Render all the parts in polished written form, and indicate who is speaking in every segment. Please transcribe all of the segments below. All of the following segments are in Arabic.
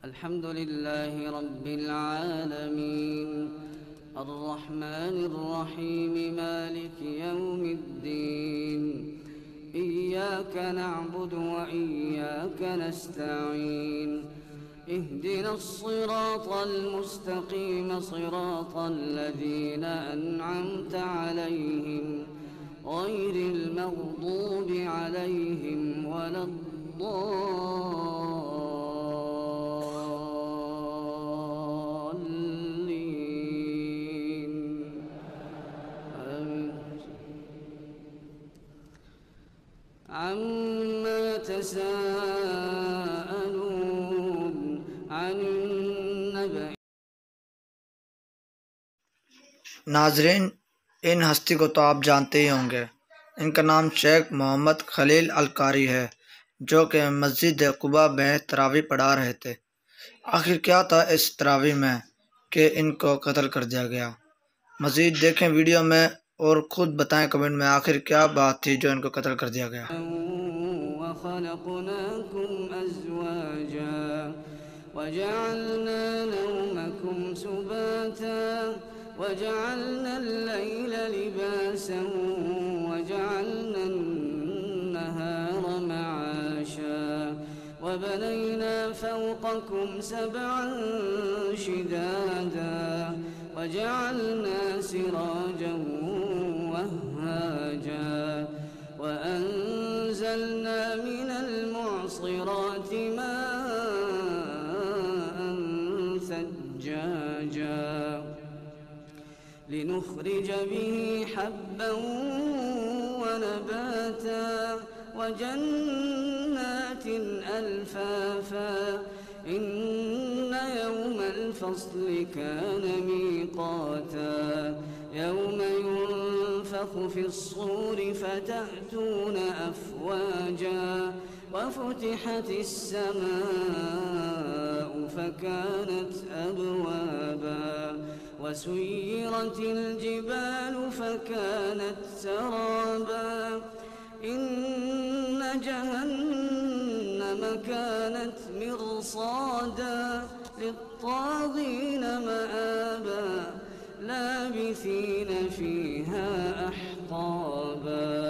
Speaker 1: الحمد لله رب العالمين الرحمن الرحيم مالك يوم الدين إياك نعبد وإياك نستعين اهدنا الصراط المستقيم صراط الذين أنعمت عليهم غير المغضوب عليهم ولا الضالين آمين. عما يتساءلون عن النبأ
Speaker 2: नाजरीन, इन हस्ती को तो आप जानते ही होंगे। इनका नाम शेख मोहम्मद खलील अलकारी है, जो कि मस्जिद कुबा में तरावी पढ़ा रहे थे। आखिर क्या था इस तरावी में कि इनको कत्ल कर दिया गया। मज़ीद देखें वीडियो में और ख़ुद बताएं कमेंट में आखिर क्या बात थी जो इनको कत्ल कर दिया गया।
Speaker 1: وخلقناكم أزواجا وجعلنا نومكم سباتا وجعلنا الليل لباسا وجعلنا النهار معاشا وبنينا فوقكم سبعا شدادا وجعلنا سراجا وهاجا وأنزلنا من المعصرات ماء ثجاجا لنخرج به حبا ونباتا وجنات ألفافا إن يوم الفصل كان ميقاتا يوم ينفخ في الصور فتأتون أفواجا وفتحت السماء فكانت أبوابا وسيرت الجبال فكانت سرابا إن جهنم كانت مرصادا للطاغين مآبا لابثين فيها أحقابا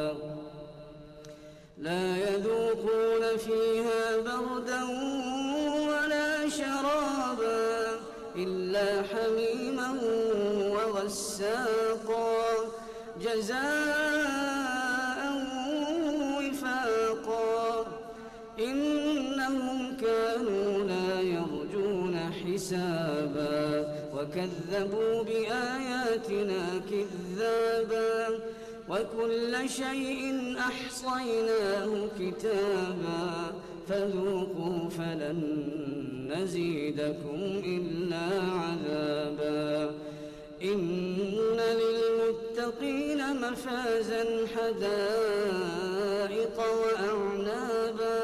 Speaker 1: لا يذوقون فيها بردا ولا شرابا إلا حميما وغساقا جزاء وفاقا إنهم كانوا لا يرجون حسابا وكذبوا بآياتنا كذابا وكل شيء أحصيناه كتابا فذوقوا فلن نزيدكم إلا عذابا إن للمتقين مفازا حدائق وأعنابا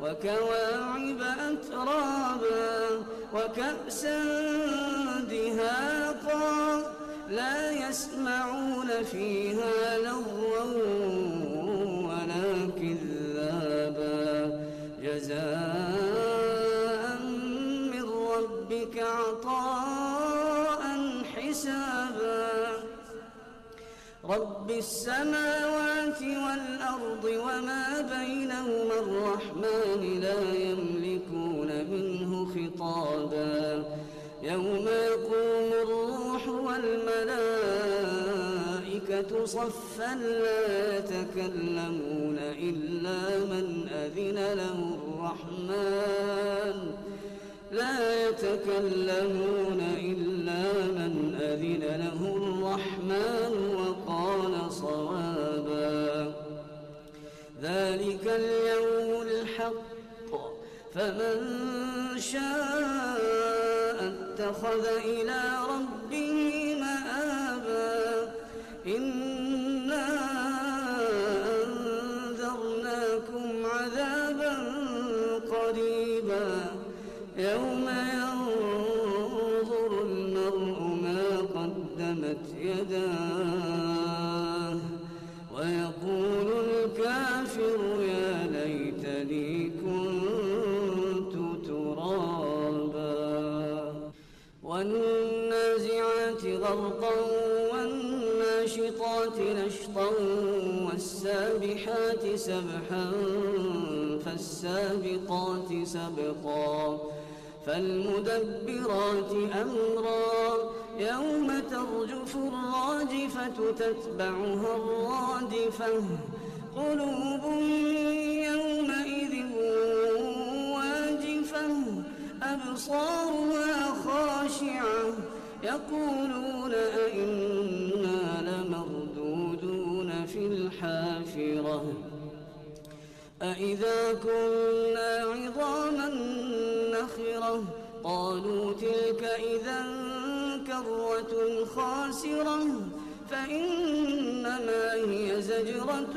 Speaker 1: وكواعب أترابا وكأسا دهاقا لا يسمعون فيها لغوا ولا كذابا جزاء من ربك عطاء حسابا رب السماوات والأرض وما بينهما الرحمن لا يملكون منه خطابا يوم يقوم الروح والملائكة صفا لا يتكلمون إلا من أذن له الرحمن وقال صوابا ذلك اليوم الحق فمن شاء اتخذ إلى ربه مآبا إنا أنذرناكم عذابا قريبا يوم ينظر المرء ما قدمت يداه ويقول الكافر يا ليتني كنت ترابا. غرقا والناشطات نشطا والسابحات سبحا فالسابقات سبقا فالمدبرات أمرا يوم ترجف الراجفة تتبعها الرادفة قلوب يومئذ واجفة أبصارها خاشعة يقولون أئنا لمردودون في الحافرة أئذا كنا عظاما نخرة قالوا تلك إذا كرة خاسرة فإنما هي زجرة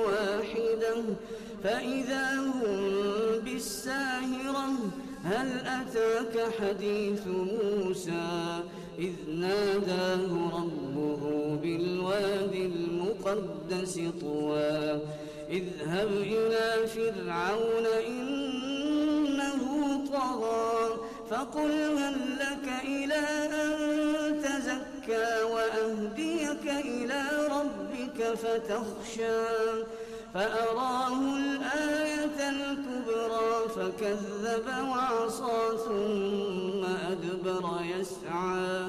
Speaker 1: واحدة فإذا هم بالساهرة هل أتاك حديث موسى إذ ناداه ربه بالوادي المقدس طوى اذهب إلى فرعون إنه طغى فقل هل لك إلى أن تزكى وأهديك إلى ربك فتخشى فأراه الآية الكبرى فكذب وعصى ثم أدبر يسعى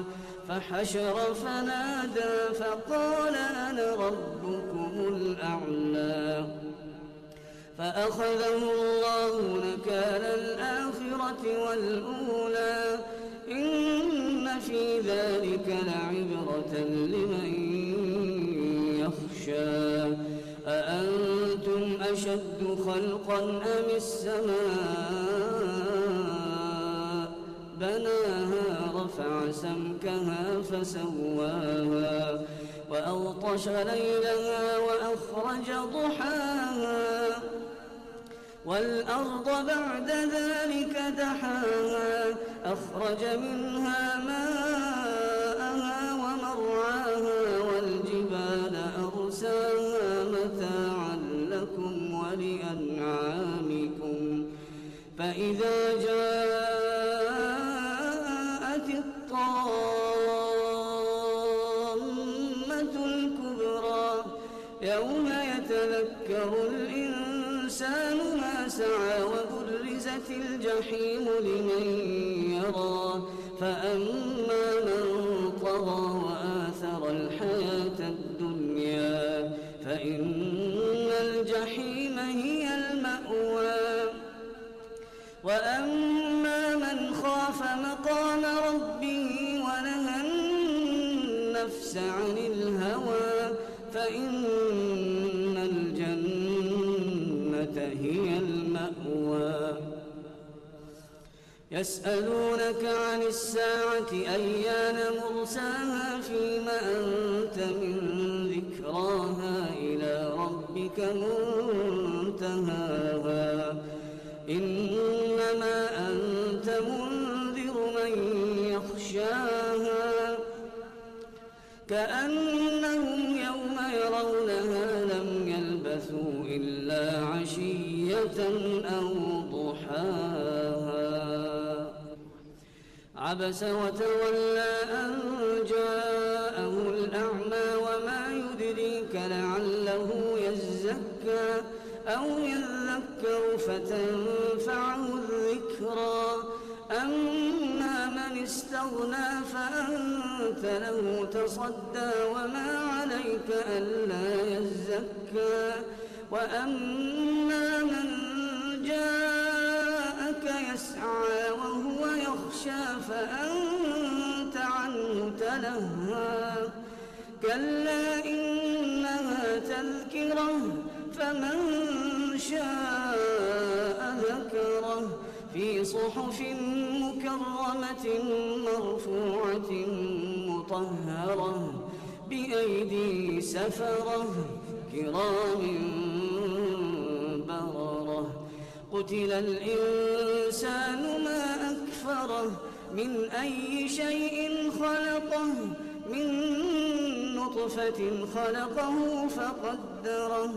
Speaker 1: فحشر فنادى فقال أنا ربكم الأعلى فأخذه الله نكال الآخرة والأولى إن في ذلك لعبرة لمن يخشى أأنتم أشد خلقا أم السماء بناها رفع سمكها فسواها وأغطش ليلها وأخرج ضحاها والأرض بعد ذلك دحاها أخرج منها ماءها ومرعاها والجبال أرساها متاعا لكم ولأنعامكم فإذا جاءت الطامة الكبرى يوم يتذكر الإنسان ما سعى وبرزت الجحيم لمن يرى فأما من طغى وآثر الحياة الدنيا فإن الجحيم هي المأوى وأما من خاف مقام ربه ونهى النفس عن الهوى فإن الجنة هي المأوى يسألونك عن الساعة أيان مرساها فيما أنت من ذكراها إلى ربك منتهاها إنما أنت منذر من يخشاها كأنهم يوم يرونها لم يلبثوا إلا عشية أو ضحاها عبس وتولى أن جاءه الأعمى وما يدريك لعله يزكى أو يذكر فتنفعه الذكرى أما من استغنى فأنت له تصدى وما عليك ألا يزكى وأما من جاءك يسعى وهو يخشى فأنت عنه تلهى كلا إنها تذكرة فمن شاء ذكره في صحف مكرمة مرفوعة مطهرة بأيدي سفرة كرام بررة قتل الإنسان ما أكفره من أي شيء خلقه من نطفة خلقه فقدره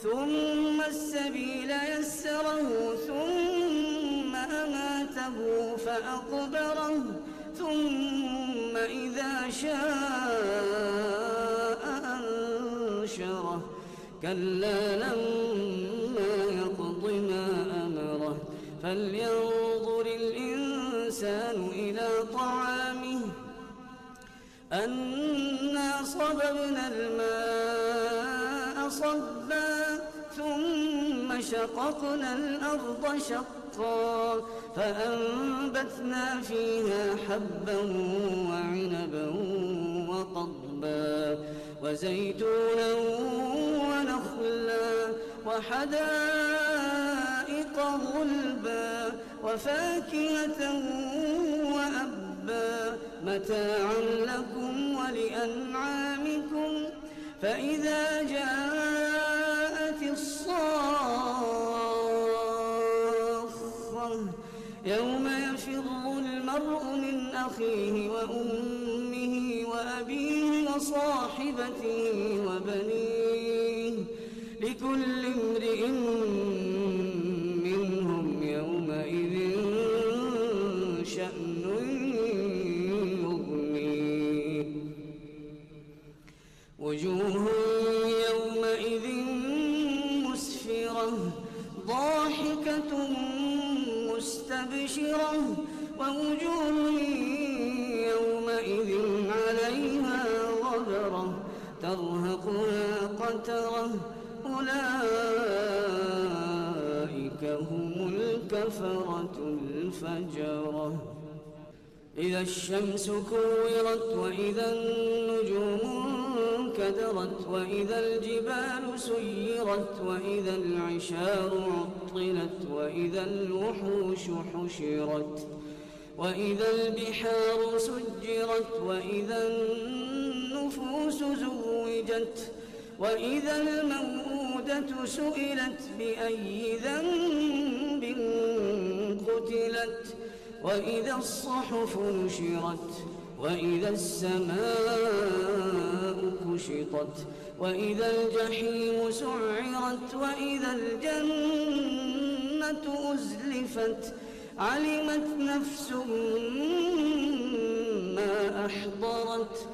Speaker 1: ثم السبيل يسره ثم أماته فأقبره ثم إذا شاء أنشره كلا لما يقض ما أمره فلينظر الإنسان إلى طعامه أنا صببنا الماء صبا ثم شققنا الأرض شقا فأنبتنا فيها حبا وعنبا وقضبا وزيتونا ونخلا وحدائق غلبا وفاكهة وأبا متاعا لكم ولأنعامكم فإذا جاءت الصاخة يوم يفر المرء من أخيه وأمه وأبيه وصاحبته وبنيه لكل امرئ منهم يومئذ شأن يغنيه وجوه يومئذ مسفرة ضاحكة مستبشرة ووجوه يومئذ عليها غبرة ترهقها قترة أولئك هم الكفرة الفجرة إذا الشمس كورت وإذا النجوم انكدرت وإذا الجبال سيرت وإذا العشار عطلت وإذا الوحوش حشرت وإذا البحار سجرت وإذا النفوس زوجت وإذا الموءودة سئلت بأي ذنب قتلت وإذا الصحف نشرت وإذا السماء كشطت وإذا الجحيم سعرت وإذا الجنة أزلفت علمت نفس ما أحضرت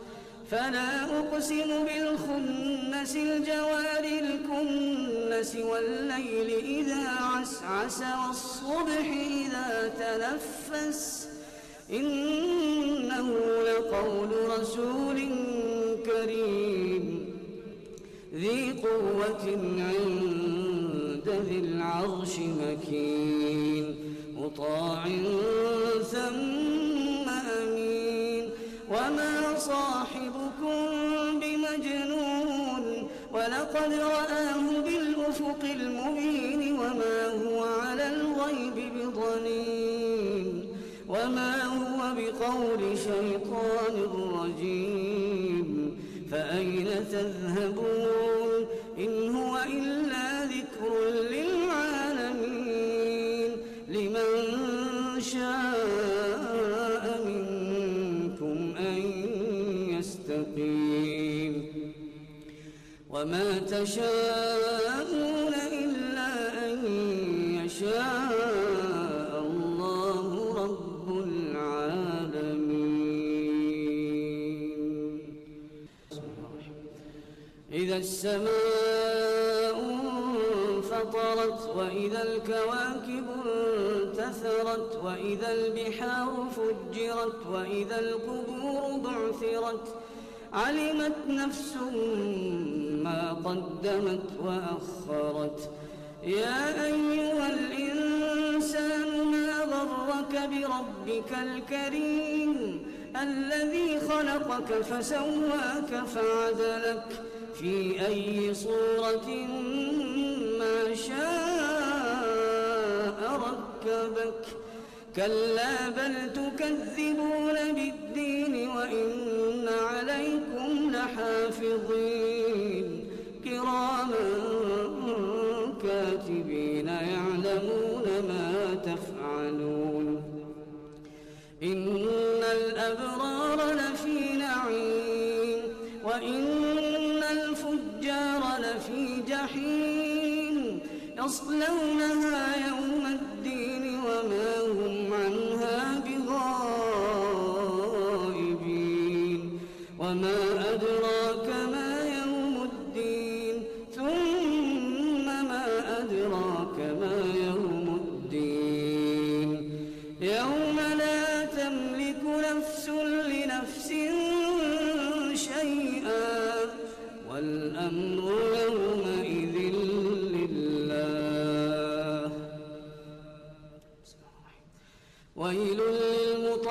Speaker 1: فلا أقسم بالخنس الجوار الكنس والليل إذا عسعس والصبح إذا تنفس إنه لقول رسول كريم ذي قوة عند ذي العرش مكين مطاع ثم أمين وما صاحبكم بمجنون ولقد رآه بالأفق المبين وما هو على الغيب بضنين وما هو بقول شيطان رجيم فأين تذهبون إن هو إلا ذكر للعالمين لمن شاء منكم أن يستقيم وما تشاءون إلا أن يشاء الله رب العالمين إذا السماء انفطرت وإذا الكواكب انتثرت وإذا البحار فجرت وإذا القبور بعثرت علمت نفس ما قدمت وأخرت يا أيها الإنسان ما غرك بربك الكريم الذي خلقك فسواك فعدلك في أي صورة ما شاء ركبك كلا بل تكذبون بالدين وإن عليكم لحافظين كراما كاتبين يعلمون ما تفعلون إن الأبرار لفي نعيم وإن الفجار لفي جحيم يصلونها يوم الدين وما هم عنها بغائبين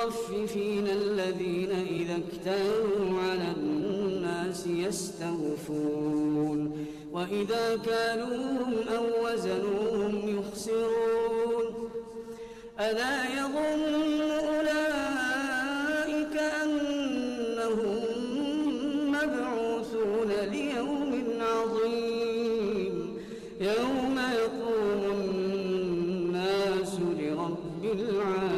Speaker 1: المطففين الذين إذا اكتالوا على الناس يستوفون وإذا كالوهم أو وزنوهم يخسرون ألا يظن أولئك أنهم مبعوثون ليوم عظيم يوم يقوم الناس لرب العالمين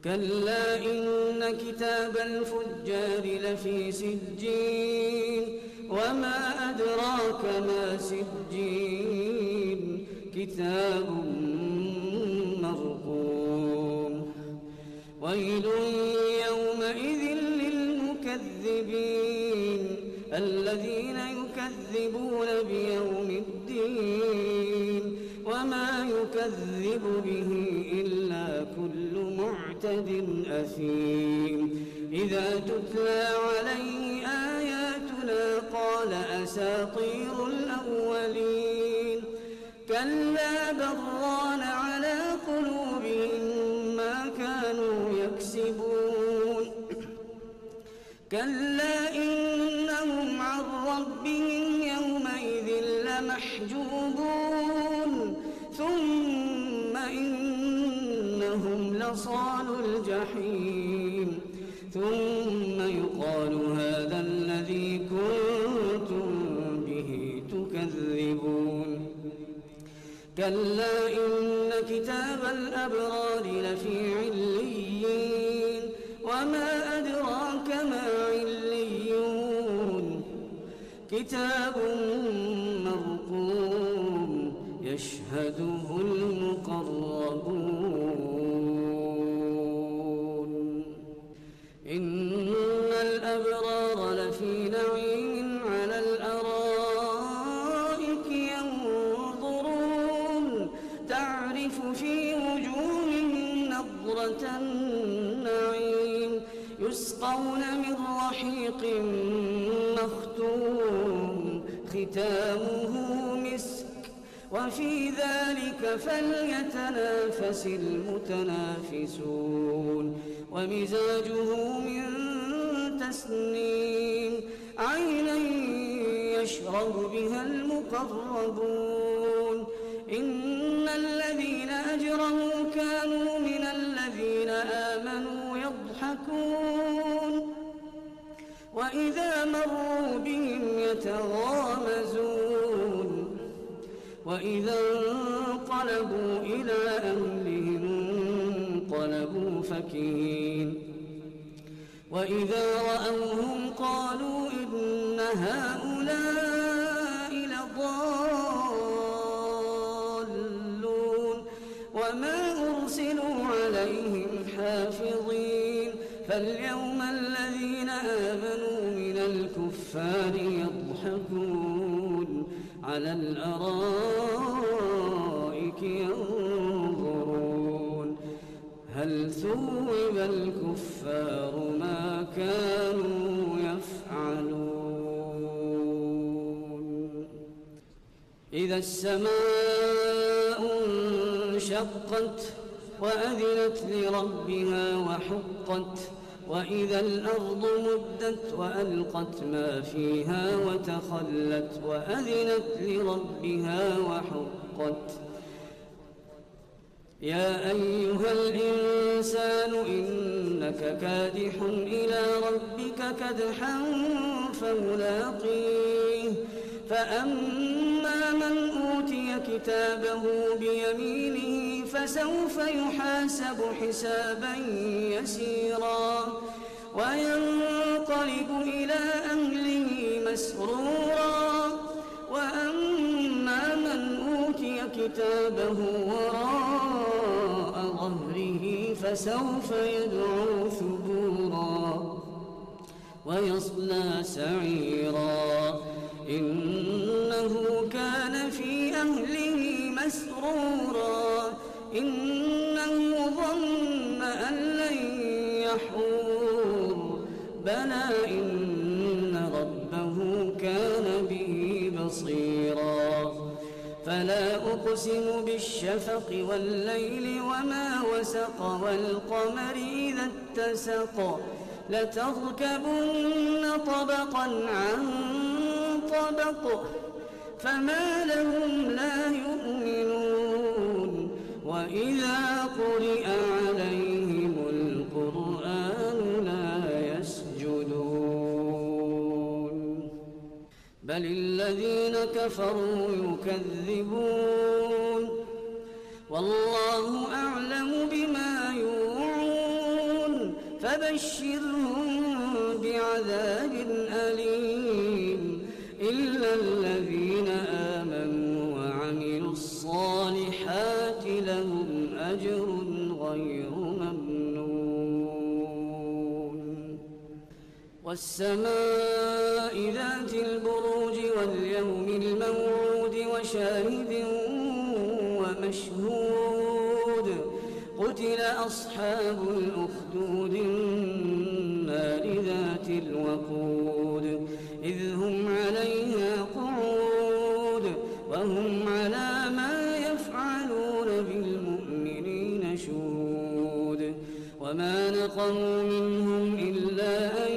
Speaker 1: كلا إن كتاب الفجار لفي سجين وما أدراك ما سجين كتاب مرقوم ويل يومئذ للمكذبين الذين يكذبون بيوم الدين وما يكذب به إلا كل معتد أثيم إذا تتلى عليه آياتنا قال أساطير الأولين كلا بران على قلوبهم ما كانوا يكسبون كلا إنهم عن ربهم يومئذ لمحجوبون ثم إنهم لصالو الجحيم ثم يقال هذا الذي كنتم به تكذبون كلا إن كتاب الأبرار لفي عليين وما أدراك ما عليون كتاب مرقوم يشهده المقربون إن الأبرار لفي نعيم على الأرائك ينظرون تعرف في وجوههم نضرة النعيم يسقون من رحيق مختوم ختامه مسك وفي ذلك فليتنافس المتنافسون ومزاجه من تسنيم عينا يشرب بها المقربون إن الذين أجرموا كانوا من الذين آمنوا يضحكون وإذا مروا بهم يتغامزون وإذا انقلبوا إلى أهلهم انقلبوا فكهين وإذا رأوهم قالوا إن هؤلاء لضالون وما أرسلوا عليهم حافظين فاليوم الذين آمنوا من الكفار يضحكون على الأرائك ينظرون هل ثوب الكفار ما كانوا يفعلون إذا السماء انشقت وأذنت لربها وحقت وإذا الأرض مدت وألقت ما فيها وتخلت وأذنت لربها وحقت يا أيها الإنسان إنك كادح إلى ربك كدحا فملاقيه فأما من أوتي كتابه بيمينه فسوف يحاسب حسابا يسيرا وينقلب إلى أهله مسرورا وأما من أوتي كتابه وراء ظهره فسوف يدعو ثبورا ويصلى سعيرا إنه كان في أهله مسرورا إنه ظن أن لن يحور بلى إن ربه كان به بصيرا فلا أقسم بالشفق والليل وما وسق والقمر إذا اتسق لتركبن طبقا عن طبق فما لهم لا يؤمنون وإذا قرئ عليهم القرآن لا يسجدون بل الذين كفروا يكذبون والله أعلم بما يوعون فبشرهم بعذاب أليم إلا الذين آمنوا وعملوا الصالحات لهم أجر غير ممنون والسماء ذات البروج واليوم الموعود وشاهد ومشهود قتل أصحاب الأخدود النار ذات الوقود إذ هم عليها قعود وهم على ما يفعلون بالمؤمنين شهود وما نقموا منهم إلا أن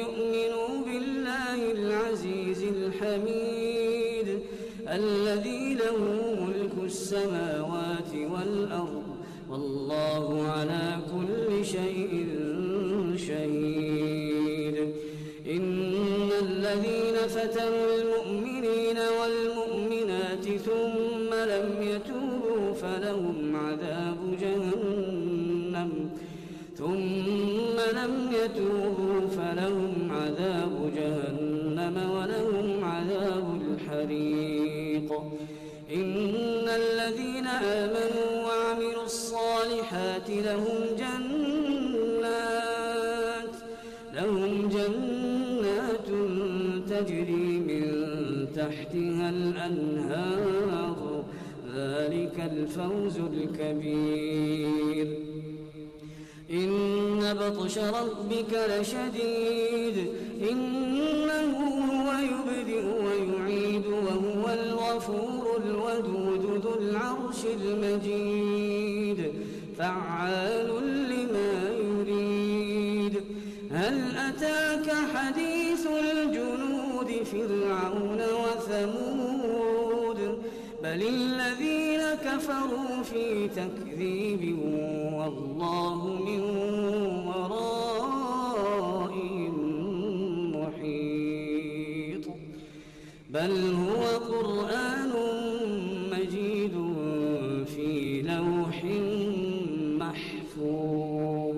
Speaker 1: يؤمنوا بالله العزيز الحميد الذي له ملك السماوات والأرض والله على كل شيء شهيد إن الذين فتنوا المؤمنين والمؤمنات ثم لم يتوبوا فلهم عذاب جهنم ولهم عذاب الحريق إن الذين آمنوا وعملوا الصالحات لهم جنات تجري من تحتها الأنهار ذلك الفوز الكبير إن بطش ربك لشديد إنه هو يبدئ ويعيد وهو الغفور الودود ذو العرش المجيد فعال لما يريد هل أتاك حديث الجنود فرعون وثمود بل الذين كفروا في تكذيب والله من ورائهم محيط بل هو قرآن مجيد في لوح محفوظ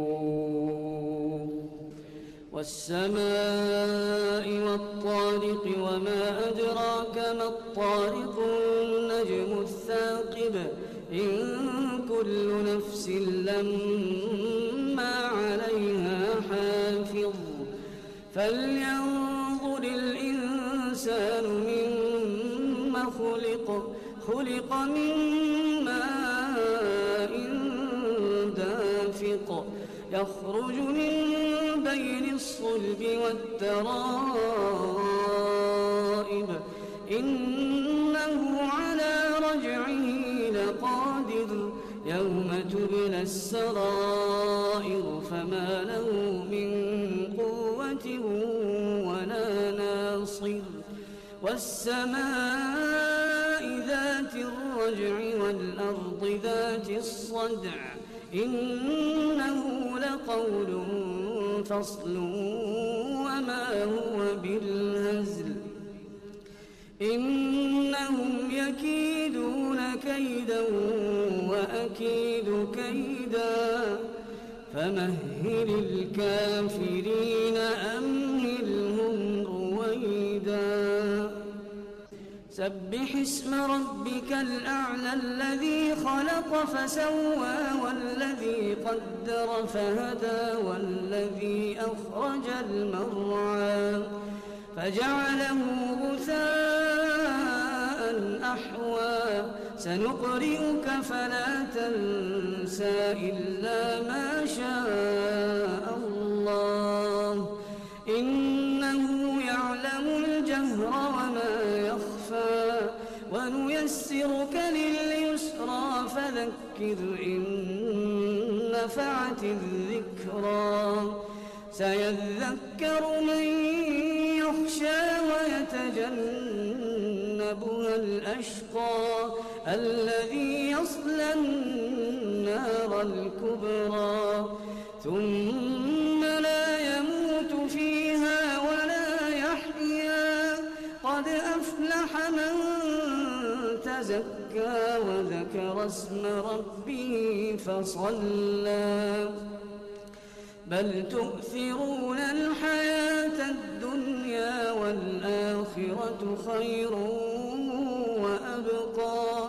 Speaker 1: والسماء والطارق وما أدراك ما الطارق النجم الثاقب إن كل نفس لما عليها حافظ فلينظر الإنسان مما خلق من ماء دافق يخرج من بين الصلب والترائب إنه على رجعه لقادر يوم تبلى السرائر فما له من قوة ولا ناصر والسماء ذات الرجع والأرض ذات الصدع إنه لقول فصل وما هو بالهزل إنهم يكيدون كيدا وأكيد كيدا فمهل الكافرين أمهلهم رويدا سبح اسم ربك الأعلى الذي خلق فسوى والذي قدر فهدى والذي أخرج المرعى فجعله غثاء أحوى سنقرئك فلا تنسى إلا ما شاء الله إنه يعلم الجهر وما يخفى ونيسرك لليسرى فذكر إن نفعت الذكرى سيذكر من يخشى ويتجنبها الأشقى الذي يصلى النار الكبرى ثم لا يموت فيها ولا يحيا قد أفلح من تزكى وذكر اسم ربه فصلى بل تؤثرون الحياة الدنيا والآخرة خير وأبقى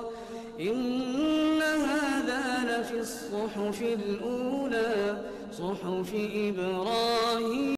Speaker 1: إن هذا لفي الصحف الأولى صحف إبراهيم